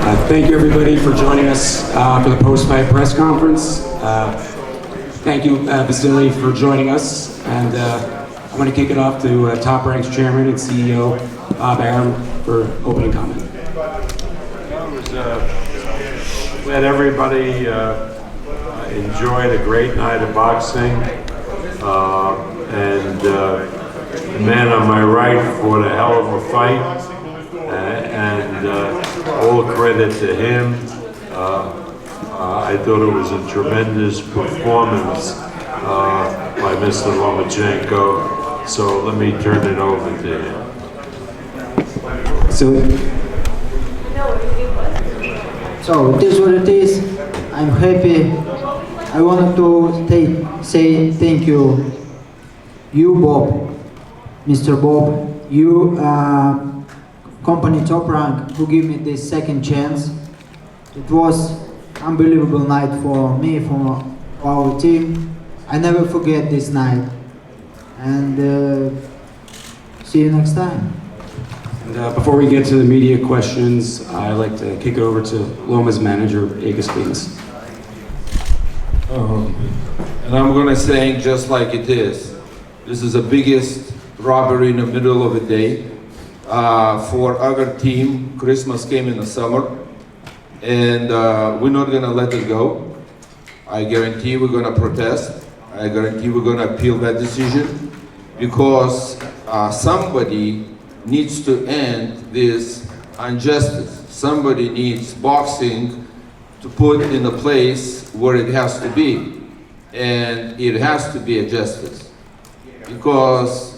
Thank you, everybody, for joining us for the post-fight press conference. Thank you, Vasiliy, for joining us. And I want to kick it off to Top Rank's Chairman and CEO, Bob Arum, for opening comment. Let everybody enjoy the great night of boxing. The man on my right fought a hell of a fight. All credit to him. I thought it was a tremendous performance by Mr. Lomachenko. So let me turn it over to him. So it is what it is. I'm happy. I wanted to say thank you, Bob, Mr. Bob, you, company Top Rank, who gave me this second chance. It was unbelievable night for me, for our team. I never forget this night. And see you next time. And before we get to the media questions, I'd like to kick it over to Loma's manager, Agus Venus. And I'm gonna say just like it is. This is the biggest robbery in the middle of the day. For our team, Christmas came in the summer, and we're not gonna let it go. I guarantee we're gonna protest. I guarantee we're gonna appeal that decision, because somebody needs to end this injustice. Somebody needs boxing to put in a place where it has to be, and it has to be a justice, because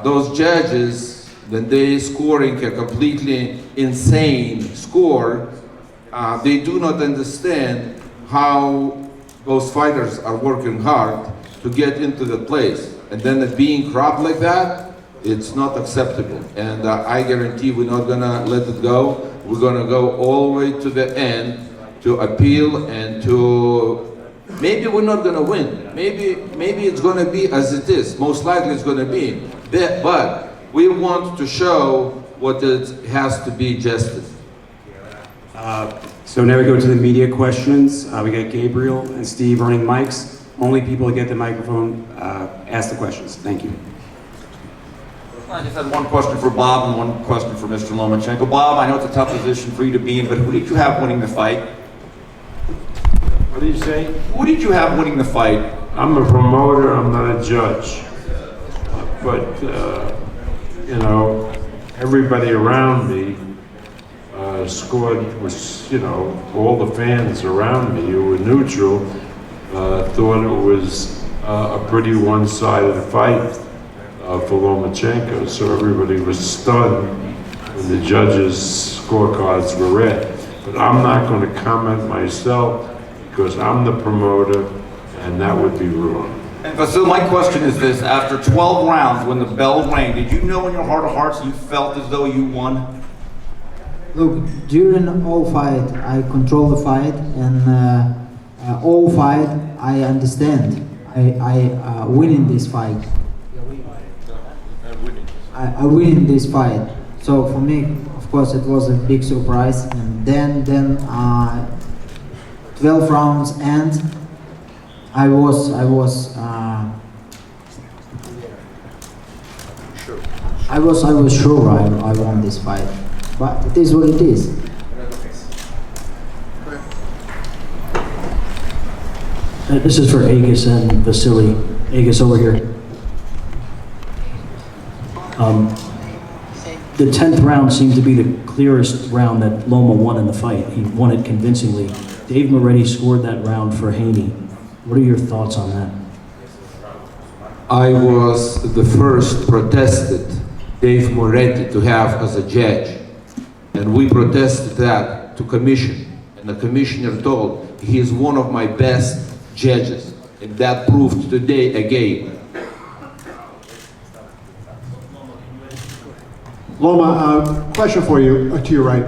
those judges, when they scoring a completely insane score, they do not understand how those fighters are working hard to get into the place, and then being cropped like that, it's not acceptable. And I guarantee we're not gonna let it go. We're gonna go all the way to the end to appeal, and to maybe we're not gonna win. Maybe it's gonna be as it is. Most likely it's gonna be. But we want to show what it has to be justice. So now we go to the media questions. We got Gabriel and Steve running mics. Only people that get the microphone ask the questions. Thank you. I just had one question for Bob and one question for Mr. Lomachenko. Bob, I know it's a tough position for you to be in, but who did you have winning the fight? What do you say? Who did you have winning the fight? I'm a promoter, I'm not a judge. But, you know, everybody around me scored, was, you know, all the fans around me who were neutral thought it was a pretty one-sided fight for Lomachenko. So everybody was stunned when the judges' scorecards were read. But I'm not going to comment myself, because I'm the promoter, and that would be wrong. And Vasiliy, my question is this: after 12 rounds, when the bell rang, did you know in your heart of hearts you felt as though you won? Look, during all fight, I control the fight, and all fight, I understand. I win in this fight. I win in this fight. So for me, of course, it was a big surprise. And then 12 rounds, and I was sure I won this fight. But it is what it is. This is for Agus and Vasiliy. Agus, over here. The 10th round seemed to be the clearest round that Loma won in the fight. He won it convincingly. Dave Moretti scored that round for Haney. What are your thoughts on that? I was the first protested Dave Moretti to have as a judge. And we protested that to commission. And the commissioner told he is one of my best judges. And that proved today again. Loma, question for you, to your right.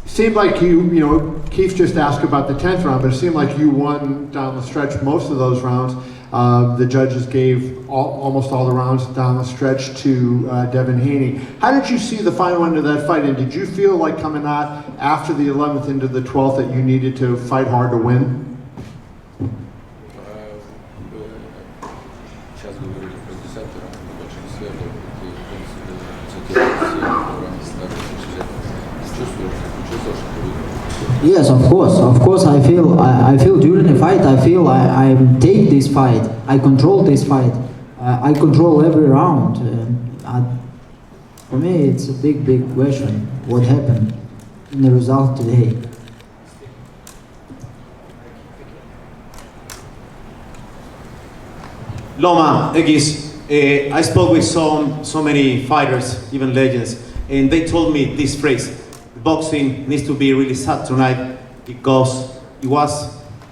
Seemed like you know, Keith just asked about the 10th round, but it seemed like you won down the stretch most of those rounds. The judges gave almost all the rounds down the stretch to Devin Haney. How did you see the final end of that fight, and did you feel like coming out after the 11th into the 12th that you needed to fight hard to win? Yes, of course. I feel during the fight. I feel I take this fight. I control this fight. I control every round. For me, it's a big question. What happened in the result today? Loma, Egis, I spoke with so many fighters, even legends, and they told me this phrase: boxing needs to be really sad tonight because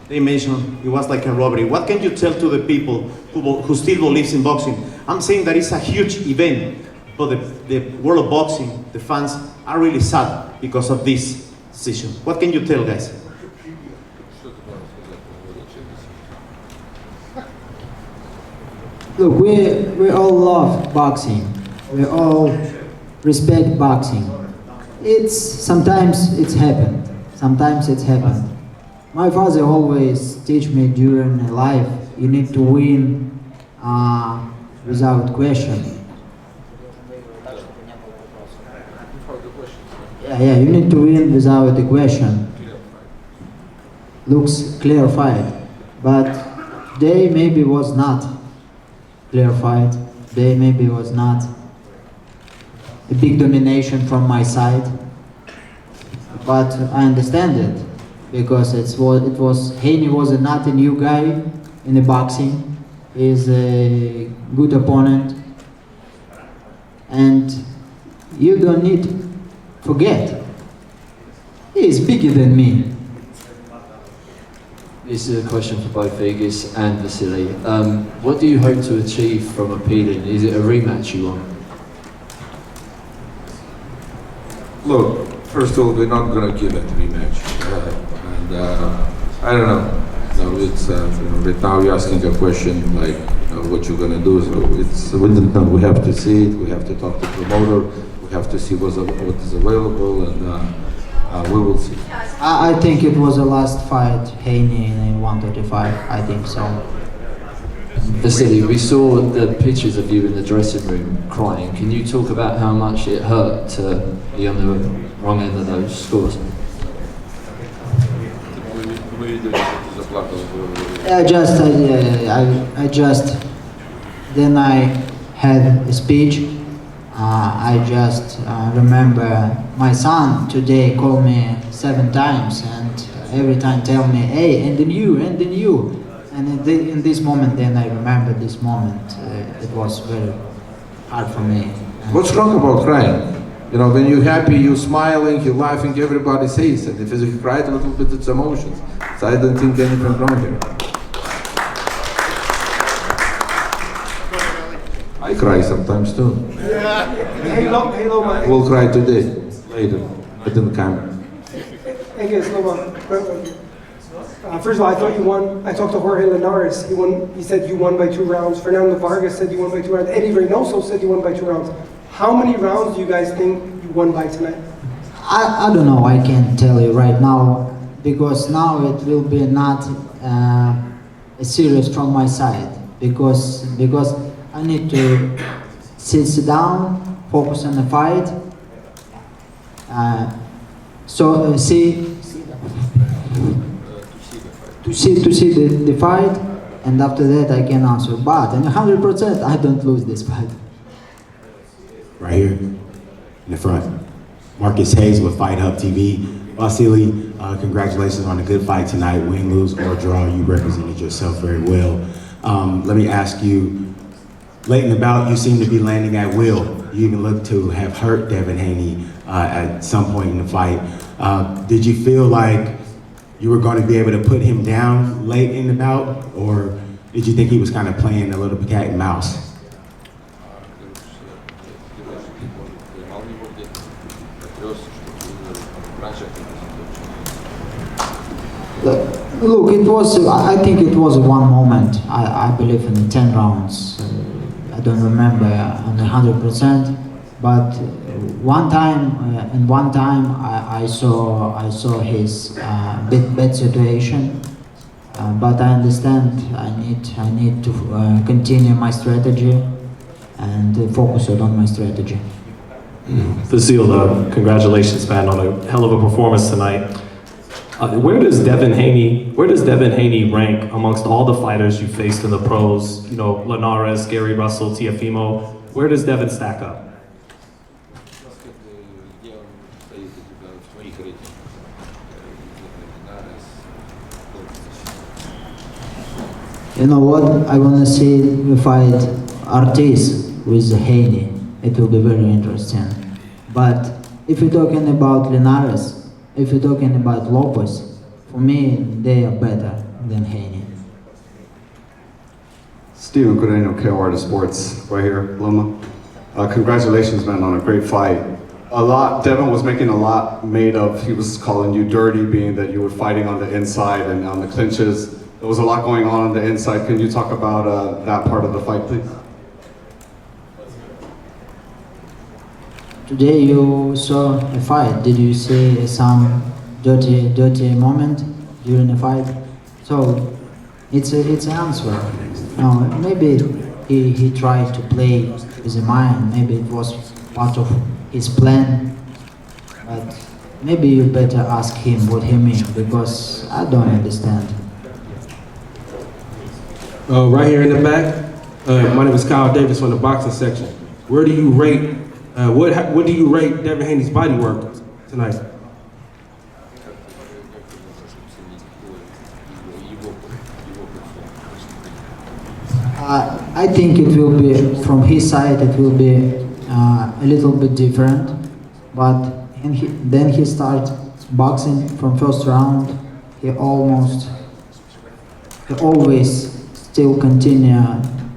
they mentioned it was like a robbery. What can you tell to the people who still believes in boxing? I'm saying that it's a huge event, but the world of boxing, the fans are really sad because of this decision. What can you tell, guys? Look, we all love boxing. We all respect boxing. Sometimes it's happened. My father always teach me during life, you need to win without question. Yeah, you need to win without a question. Looks clear fight, but today maybe was not clear fight. Today maybe was not a big domination from my side, but I understand it because Haney was not a new guy in the boxing. He's a good opponent, and you don't need to forget he is bigger than me. This is a question for both Egis and Vasiliy. What do you hope to achieve from appealing? Is it a rematch you want? Look, first of all, we're not going to give that rematch. I don't know. No, it's, right now you're asking a question like what you're going to do. So we don't know. We have to see it. We have to talk to the promoter. We have to see what is available, and we will see. I think it was the last fight, Haney in 135. I think so. Vasiliy, we saw the pictures of you in the dressing room crying. Can you talk about how much it hurt to be on the wrong end of those scores? Then I had a speech. I just remember my son today called me 7 times and every time tell me, hey, and then you. And in this moment, then I remember this moment. It was very hard for me. What's wrong about crying? You know, when you're happy, you're smiling, you're laughing, everybody says it. If you cry a little bit, it's emotions. So I don't think anything wrong here. I cry sometimes too. Hey, Loma. We'll cry today, later, but in the camera. Hey guys, Loma. First of all, I thought you won. I talked to Jorge Linares. He said you won by 2 rounds. Fernando Vargas said you won by 2 rounds. Eddie Reynoso said you won by 2 rounds. How many rounds do you guys think you won by tonight? I don't know. I can't tell you right now because now it will be not a serious from my side because I need to sit down, focus on the fight. To see the fight, and after that I can answer. But in 100%, I don't lose this fight. Right here in the front, Marcus Hayes with Fight Hub TV. Vasiliy, congratulations on a good fight tonight. Win, lose, or draw, you represented yourself very well. Let me ask you, late in the bout, you seem to be landing at will. You even look to have hurt Devin Haney at some point in the fight. Did you feel like you were going to be able to put him down late in the bout, or did you think he was kind of playing a little cat and mouse? Look, it was. I think it was one moment. I believe in the 10 rounds. I don't remember on 100%, but one time I saw his bad situation. But I understand. I need to continue my strategy and focus on my strategy. Vasiliy, congratulations, man, on a hell of a performance tonight. Where does Devin Haney rank amongst all the fighters you faced in the pros? You know, Linares, Gary Russell, Teofimo. Where does Devin stack up? You know what? I want to see the fight Ortiz with Haney. It will be very interesting. But if you're talking about Linares, if you're talking about Lopez, for me, they are better than Haney. Steven Coreno, KO Artist Sports, right here, Loma. Congratulations, man, on a great fight. Devin was making a lot made of, he was calling you dirty, being that you were fighting on the inside and on the clinches. There was a lot going on the inside. Can you talk about that part of the fight, please? Today you saw a fight. Did you see some dirty moment during the fight? So it's an answer. No, maybe he tried to play with the mind. Maybe it was part of his plan. But maybe you better ask him what he means, because I don't understand. Right here in the back, my name is Kyle Davis from the boxing section. Where do you rate, what do you rate Devin Haney's body work tonight? I think it will be, from his side, it will be a little bit different. But then he starts boxing from first round. He always still continue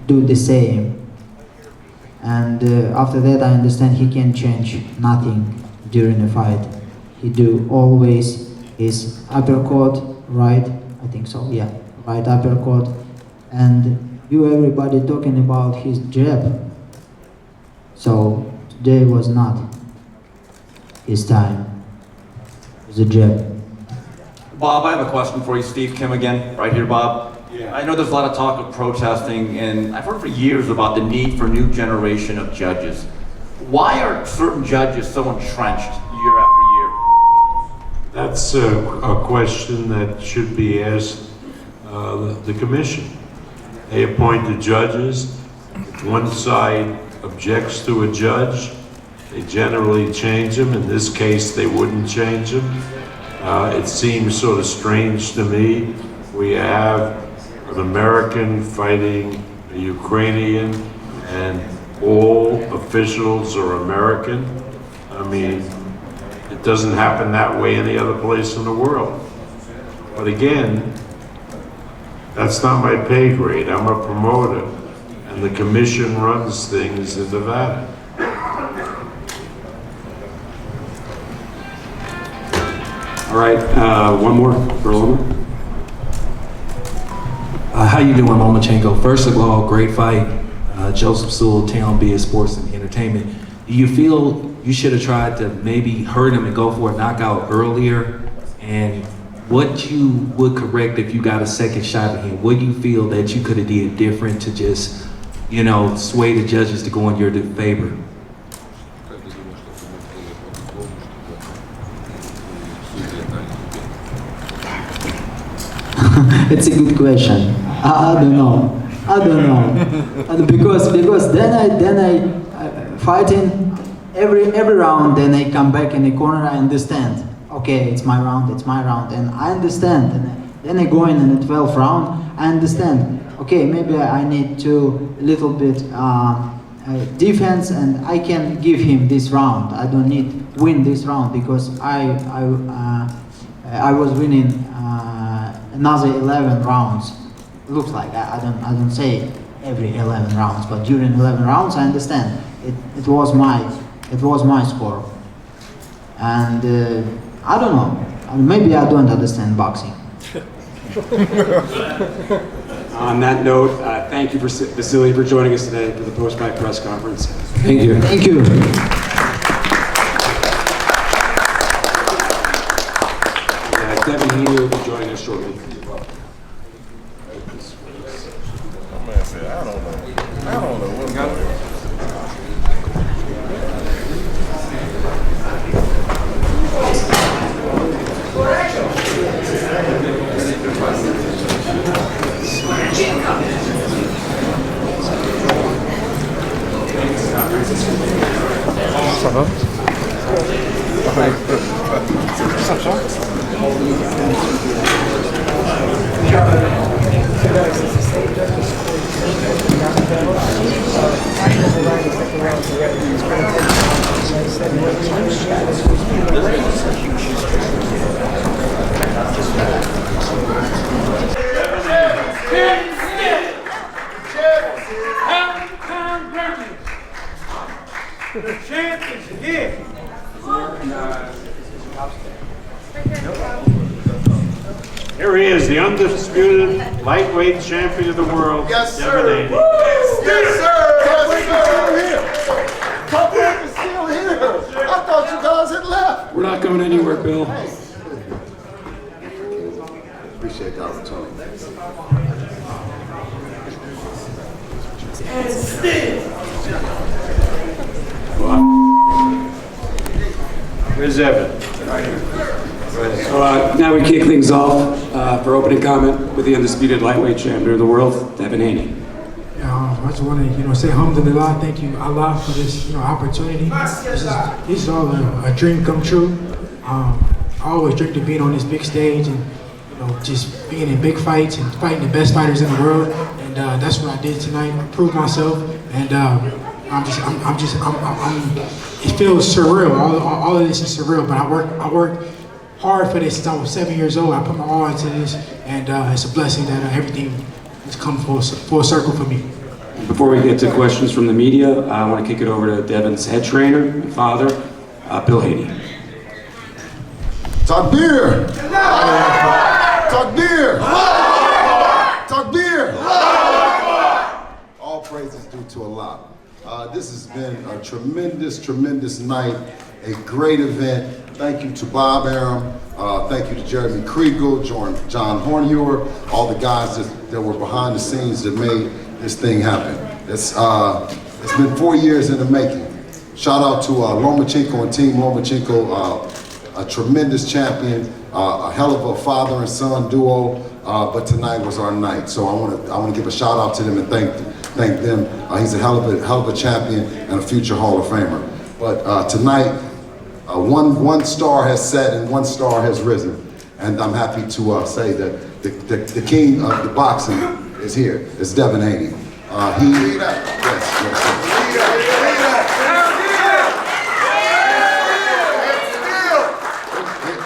do the same, and after that I understand he can change nothing during the fight. He do always his uppercut, right? I think so, yeah, right uppercut, and everybody talking about his jab. So today was not his time with the jab. Bob, I have a question for you. Steve Kim again, right here, Bob. Yeah. I know there's a lot of talk of protesting, and I've heard for years about the need for a new generation of judges. Why are certain judges so entrenched year after year? That's a question that should be asked the commission. They appoint the judges. If one side objects to a judge, they generally change them. In this case, they wouldn't change them. It seems sort of strange to me. We have an American fighting a Ukrainian, and all officials are American. I mean, it doesn't happen that way any other place in the world. But again, that's not my pay grade. I'm a promoter, and the commission runs things in Nevada. All right, one more for Loma. How you doing, Lomachenko? First of all, great fight. Joseph Sewell, Town B Sports and Entertainment. Do you feel you should have tried to maybe hurt him and go for a knockout earlier? And what you would correct if you got a second shot at him? What do you feel that you could have did different to just, you know, sway the judges to go in your favor? It's a good question. I don't know. Because then I fighting every round. Then I come back in the corner. I understand. Okay, it's my round, and I understand. And then I go in the 12th round. I understand. Okay, maybe I need to a little bit defense, and I can give him this round. I don't need win this round because I was winning another 11 rounds. Looks like I don't say every 11 rounds, but during 11 rounds I understand it was my score, and I don't know, maybe I don't understand boxing. On that note, thank you, Vasiliy, for joining us today for the post-fight press conference. Thank you. Thank you. Devin Haney will be joining us shortly. The champ is here. Here he is, the undisputed lightweight champion of the world, Yes, Devin sir. Haney. Yes, sir. Top rank is still here. I thought you guys had left. We're not going anywhere, Bill. Appreciate the opportunity. Where's Evan? So now we kick things off for opening comment with the undisputed lightweight champion of the world, Devin Haney. I just want to, say alhamdulillah, thank you Allah for this, opportunity. This is all a dream come true. I always dreamed of being on this big stage and, just being in big fights and fighting the best fighters in the world. And that's what I did tonight. I proved myself, and it feels surreal. All of this is surreal, but I worked hard for this since I was 7 years old. I put my all into this, and it's a blessing that everything has come full circle for me. Before we get to questions from the media, I want to kick it over to Devin's head trainer and father, Bill Haney. Takbir! Takbir! Takbir! All praises due to Allah. This has been a tremendous night, a great event. Thank you to Bob Arum. Thank you to Jeremy Kriegel, John Hornewer, all the guys that were behind the scenes that made this thing happen. It's been 4 years in the making. Shout out to Lomachenko and Team Lomachenko, a tremendous champion, a hell of a father and son duo. But tonight was our night, so I want to give a shout out to them and thank them. He's a hell of a champion and a future Hall of Famer. But tonight, one star has set and one star has risen, and I'm happy to say that the king of the boxing is here. It's Devin Haney.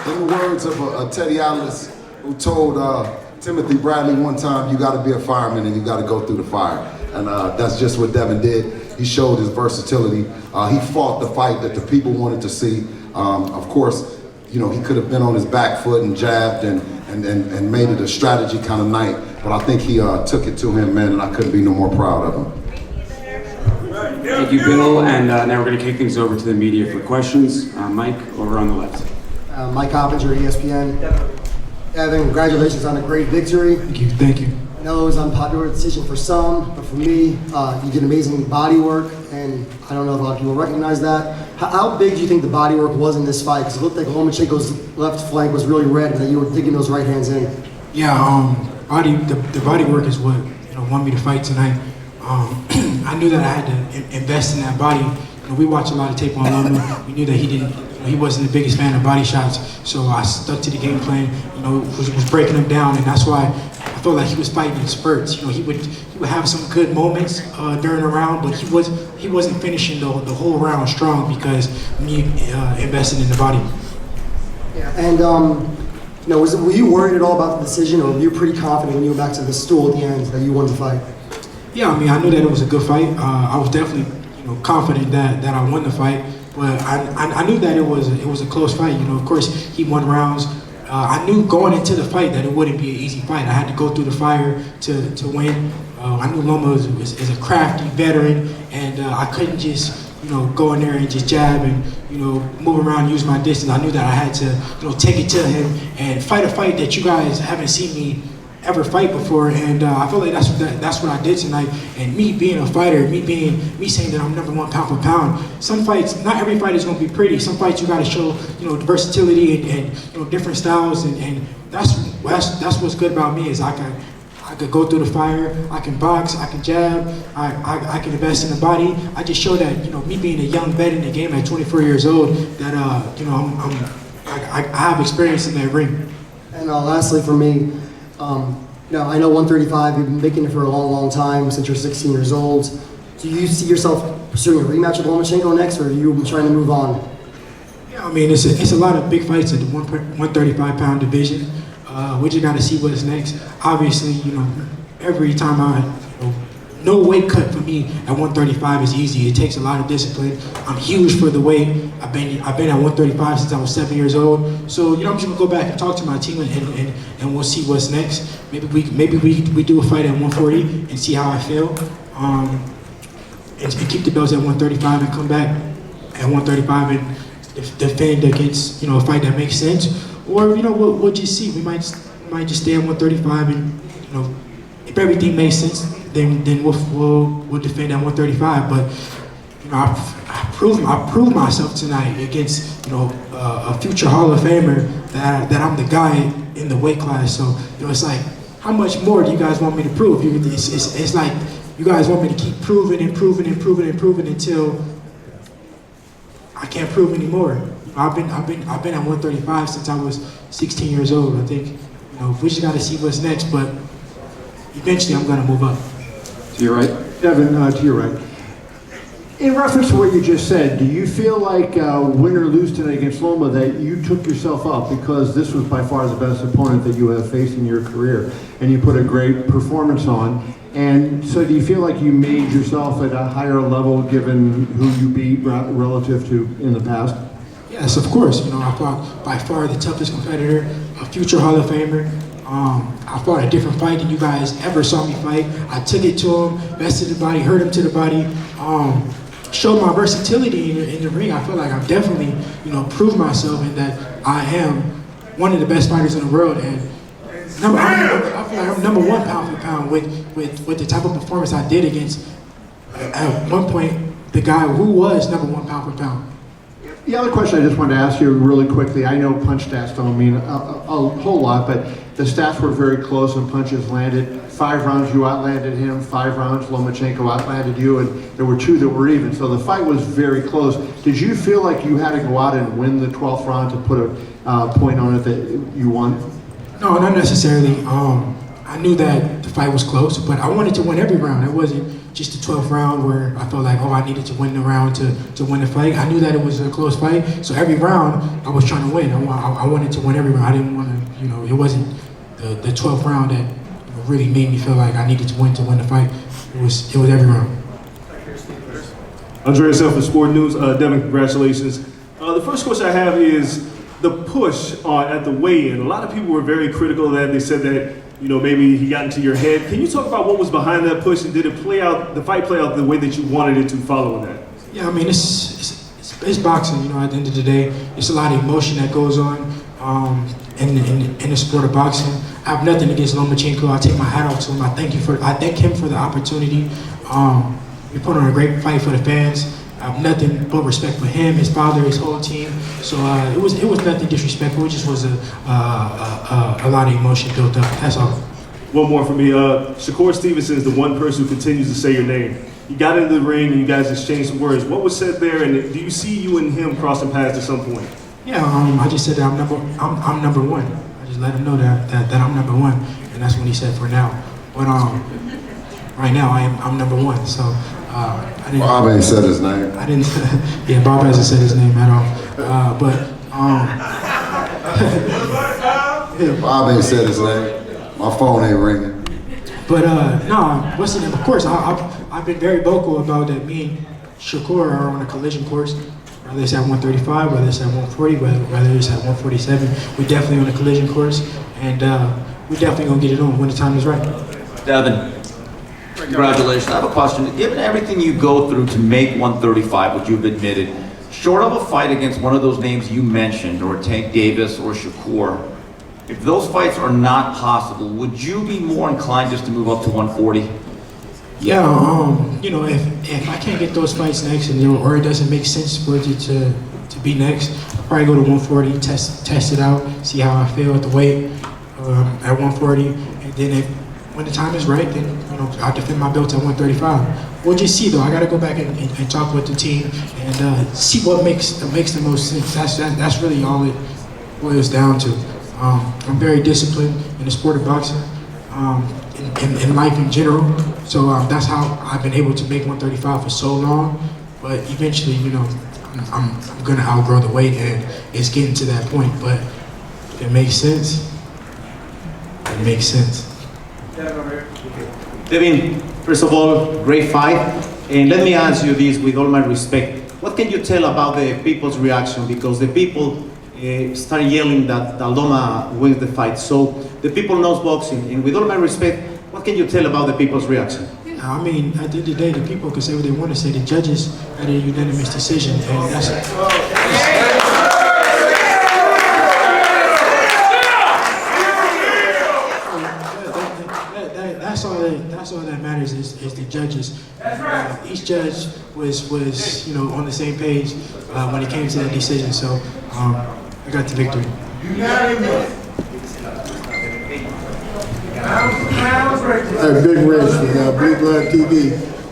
In the words of Teddy Atlas, who told Timothy Bradley one time, you got to be a fireman and you got to go through the fire. And that's just what Devin did. He showed his versatility. He fought the fight that the people wanted to see. Of course, he could have been on his back foot and jabbed and made it a strategy kind of night. But I think he took it to him, man, and I couldn't be no more proud of him. Thank you, Bill. And now we're going to kick things over to the media for questions. Mike, over on the left. Mike Hoppinger, ESPN. Evan, congratulations on a great victory. Thank you. I know it was an unpopular decision for some, but for me, you did amazing body work, and I don't know if a lot of people recognize that. How big do you think the body work was in this fight? Because it looked like Lomachenko's left flank was really red, and that you were digging those right hands in. Yeah, the body work is what won me to fight tonight. I knew that I had to invest in that body. We watched a lot of tape on Loma. We knew that he wasn't the biggest fan of body shots, so I stuck to the game plan. Was breaking him down, and that's why I felt like he was fighting in spurts. He would have some good moments during the round, but he wasn't finishing the whole round strong because he invested in the body. Yeah. And were you worried at all about the decision, or were you pretty confident when you went back to the stool at the end that you won the fight? Yeah, I knew that it was a good fight. I was definitely confident that I won the fight, but I knew that it was a close fight. Of course, he won rounds. I knew going into the fight that it wouldn't be an easy fight. I had to go through the fire to win. I knew Loma is a crafty veteran, and I couldn't just go in there and just jab and move around and use my distance. I knew that I had to take it to him and fight a fight that you guys haven't seen me ever fight before, and I feel like that's what I did tonight. And me being a fighter, me saying that I'm #1 pound for pound. Some fights, not every fight is going to be pretty. Some fights you got to show the versatility and different styles, and that's what's good about me is I could go through the fire, I can box, I can jab, I can invest in the body. I just show that me being a young vet in the game at 24 years old that I have experience in that ring. And lastly for me, I know 135, you've been making it for a long, long time, since you're 16 years old. Do you see yourself pursuing a rematch with Lomachenko next, or are you trying to move on? Yeah, I mean, it's a lot of big fights at the 135 pound division. We just got to see what's next. Obviously, every time no weight cut for me at 135 is easy. It takes a lot of discipline. I'm huge for the weight. I've been at 135 since I was 7 years old. So I'm just gonna go back and talk to my team and we'll see what's next. Maybe we do a fight at 140 and see how I feel. And keep the belts at 135 and come back at 135 and defend against a fight that makes sense. Or we'll just see. We might just stay at 135 and if everything makes sense, then we'll defend at 135. But I proved myself tonight against a future Hall of Famer that I'm the guy in the weight class. So it's like, how much more do you guys want me to prove? It's like you guys want me to keep proving until I can't prove anymore. I've been at 135 since I was 16 years old. I think we just got to see what's next. But eventually, I'm gonna move up. To your right. Devin, to your right. In reference to what you just said, do you feel like win or lose tonight against Loma that you took yourself up because this was by far the best opponent that you have faced in your career and you put a great performance on? And so do you feel like you made yourself at a higher level given who you beat relative to in the past? Yes, of course. I fought by far the toughest competitor, a future Hall of Famer. I fought a different fight than you guys ever saw me fight. I took it to him, bested the body, hurt him to the body, showed my versatility in the ring. I feel like I've definitely, proved myself in that I am one of the best fighters in the world. And I feel like I'm #1 pound for pound with the type of performance I did against, at one point, the guy who was #1 pound for pound. The other question I just wanted to ask you really quickly, I know punch stats don't mean a whole lot, but the stats were very close and punches landed. 5 rounds you outlanded him, 5 rounds Lomachenko outlanded you, and there were 2 that were even. So the fight was very close. Did you feel like you had to go out and win the 12th round to put a point on it that you won? No, not necessarily. I knew that the fight was close, but I wanted to win every round. It wasn't just the 12th round where I felt like, I needed to win the round to win the fight. I knew that it was a close fight, so every round I was trying to win. I wanted to win every round. I didn't want to, it wasn't the 12th round that really made me feel like I needed to win the fight. It was every round. Andreas L. for Sport News. Devin, congratulations. The first question I have is the push at the weigh-in. A lot of people were very critical of that. They said that maybe he got into your head. Can you talk about what was behind that push, and did it the fight play out the way that you wanted it to following that? Yeah, I mean, it's boxing, at the end of the day. It's a lot of emotion that goes on in the sport of boxing. I have nothing against Lomachenko. I take my hat off to him. I thank him for the opportunity. He put on a great fight for the fans. I have nothing but respect for him, his father, his whole team. So it was nothing disrespectful. It just was a lot of emotion built up. That's all. One more for me. Shakur Stevenson is the one person who continues to say your name. You got into the ring and you guys exchanged some words. What was said there, and do you see you and him crossing paths at some point? Yeah, I just said that I'm #1. I just let him know that I'm #1, and that's what he said for now. But right now I'm #1. So I didn't. Bob ain't said his name. I didn't. Yeah, Bob hasn't said his name at all. Bob ain't said his name. My phone ain't ringing. But no, what's the name? Of course, I've been very vocal about that. Me and Shakur are on a collision course. whether it's at 135, whether it's at 140, whether it's at 147. We're definitely on a collision course, and we're definitely gonna get it on when the time is right. Devin, congratulations. I have a question. Given everything you go through to make 135, which you've admitted, short of a fight against one of those names you mentioned, or Tank Davis or Shakur, if those fights are not possible, would you be more inclined just to move up to 140? Yeah, you know, if I can't get those fights next, and or it doesn't make sense for it to be next, I'll probably go to 140, test it out, see how I feel at the weight at 140, and then when the time is right, then I'll defend my belt at 135. We'll just see though. I got to go back and talk with the team and see what makes the most sense. That's really all it boils down to. I'm very disciplined in the sport of boxing, in life in general. So that's how I've been able to make 135 for so long. But eventually, I'm gonna outgrow the weight, and it's getting to that point. But if it makes sense, it makes sense. Devin, first of all, great fight. And let me ask you this with all my respect. What can you tell about the people's reaction? Because the people started yelling that Loma wins the fight. So the people knows boxing. And with all my respect, what can you tell about the people's reaction? I mean, at the end of the day, the people can say what they want to say. The judges had a unanimous decision, and that's all that matters is the judges. Each judge was on the same page when it came to that decision. So I got the victory. Hey, Big Rich from Blue Blood TV.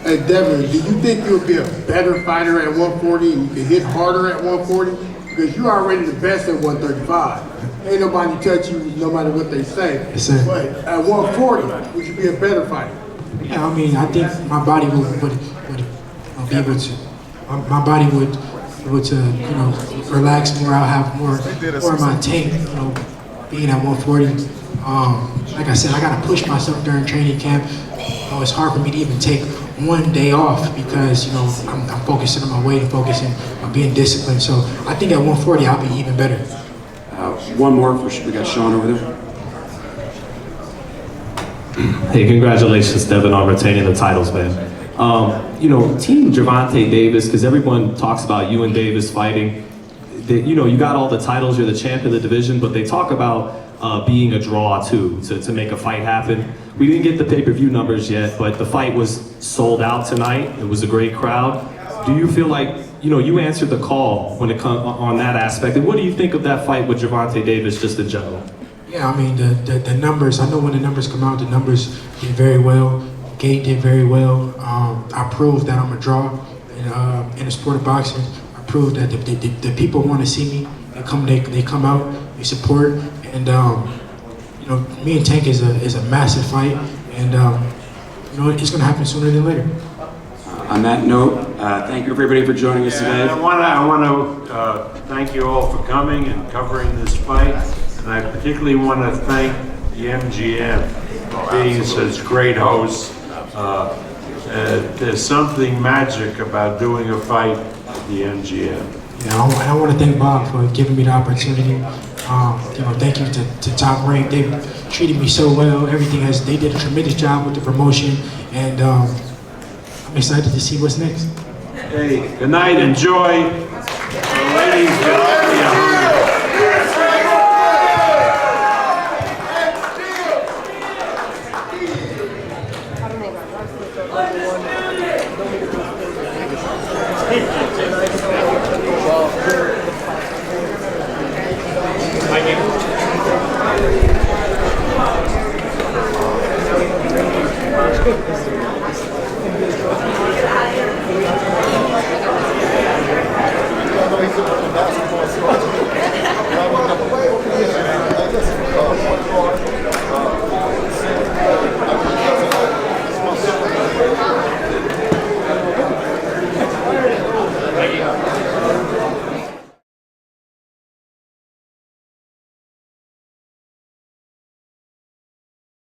Hey, Devin, do you think you'll be a better fighter at 140 and you can hit harder at 140? Because you're already the best at 135. Ain't nobody touch you no matter what they say. Yes, sir. But at 140, would you be a better fighter? Yeah, I mean, I think my body would be able to. My body would relax more. I'll have more of my tank, being at 140. Like I said, I gotta push myself during training camp. It's hard for me to even take one day off because I'm focusing on my weight and focusing on being disciplined. So I think at 140 I'll be even better. One more, we got Sean over there. Hey, congratulations, Devin, on retaining the titles, man. Team Gervonta Davis, because everyone talks about you and Davis fighting. You got all the titles, you're the champ of the division, but they talk about being a draw too, to make a fight happen. We didn't get the pay-per-view numbers yet, but the fight was sold out tonight. It was a great crowd. Do you feel like, you answered the call when it comes on that aspect? And what do you think of that fight with Gervonta Davis just in general? Yeah, I mean, the numbers, I know when the numbers come out, the numbers did very well. Gate did very well. I proved that I'm a draw in the sport of boxing. I proved that the people want to see me. They come out, they support. And me and Tank is a massive fight, and it's gonna happen sooner than later. On that note, thank you everybody for joining us today. I want to thank you all for coming and covering this fight, and I particularly want to thank the MGM for being such great hosts. There's something magic about doing a fight at the MGM. Yeah, I want to thank Bob for giving me the opportunity. Thank you to Top Rank. They've treated me so well. They did a tremendous job with the promotion, and I'm excited to see what's next. Hey, good night, enjoy. The ladies get off the